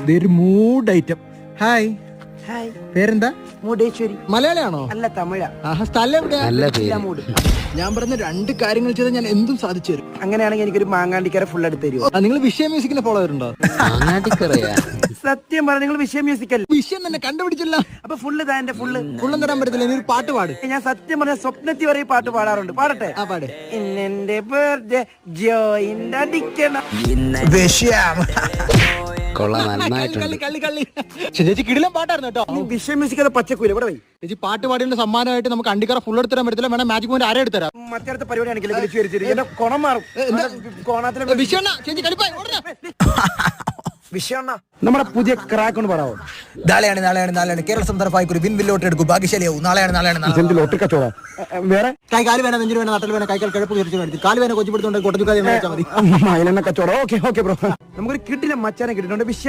ഇതൊരു mood item. Hi, hi, പേരെന്താ? മുടേശ്വരി. മലയാളിയാണോ? അല്ല, തമിഴ. ആഹാ, സ്ഥലം എവിടെയാ? നല്ല പേര്. മൂട്. ഞാൻ പറഞ്ഞ 2 കാര്യങ്ങൾ ചെയ്താൽ ഞാൻ എന്തും സാധിച്ചു തരും. അങ്ങനെയാണെങ്കിൽ എനിക്കൊരു മാങ്ങാണ്ടിക്കര ഫുൾ എടുത്ത് തരുമോ? നിങ്ങൾ വിഷയ മ്യൂസിക്കിനെ ഫോളോ ചെയ്തിട്ടുണ്ടോ? അങ്ങാട്ടിക്കറിയാ. സത്യം പറഞ്ഞ നിങ്ങൾ വിഷയം മ്യൂസിക് അല്ലേ? വിഷയം തന്നെ കണ്ടുപിടിച്ചില്ല. അപ്പൊ ഫുള്ള് താ എന്റെ ഫുള്ള് ഫുള്ളും തരാൻ പറ്റത്തില്ല. ഇനി ഒരു പാട്ട് പാട്. ഞാൻ സത്യം പറഞ്ഞ സ്വപ്നത്തിൽ വരെ ഈ പാട്ട് പാടാറുണ്ട്. പാടട്ടെ? ആ, പാട്. ഇന്നെന്റെ ബർത്ത്ഡേ ജോയിന്റ് അടിക്കണം. കൊള്ളാം, നന്നായിട്ടുണ്ട്. കള്ളി. ചേച്ചി കിടിലം പാട്ടായിരുന്നു കേട്ടോ. നീ വിഷയം മ്യൂസിക് അത് പച്ചക്കൂല. ഇവിടെ പോയി ചേച്ചി പാട്ട് പാടിയുടെ സമ്മാനമായിട്ട് നമുക്ക് അണ്ടിക്കറ ഫുൾ എടുത്തരാൻ പറ്റത്തില്ല. വേണം മാജിക് പോയിന്റ് ആരെ എടുത്തരാം. മറ്റടുത്ത പരിപാടി ആണെങ്കിൽ വിളിച്ചു വരുത്തിട്ട് എന്റെ കുണം മാറും. കോണാത്തിലെ വിഷയം ചേച്ചി കളിപ്പായി വിഷയം നമ്മുടെ പുതിയ ക്രാക്ക് ഒന്ന് പറയാമോ? നാളെയാണ് കേരള സംസ്ഥാന ഒരു വിൻ ലോട്ടറി എടുക്കും. ഭാഗ്യശാലിയാവും. നാളെയാണ് ലോട്ടറി കച്ചവടം. വേറെ കാല് വേണം, നെഞ്ചിന് വേണം, നട്ടൽ വേണം, കൈക്കാൽ കിഴപ്പ് തീർച്ചു വേണം, കാല് വേണം, കൊച്ചുപിടുത്തോണ്ട് കൊട്ടച്ചുക്കാതെ വെച്ചാൽ മതി. കച്ചവടം. Okay bro. നമുക്കൊരു കിട്ടില്ല മച്ചാനെ കിട്ടിയിട്ടുണ്ട്. വിഷയം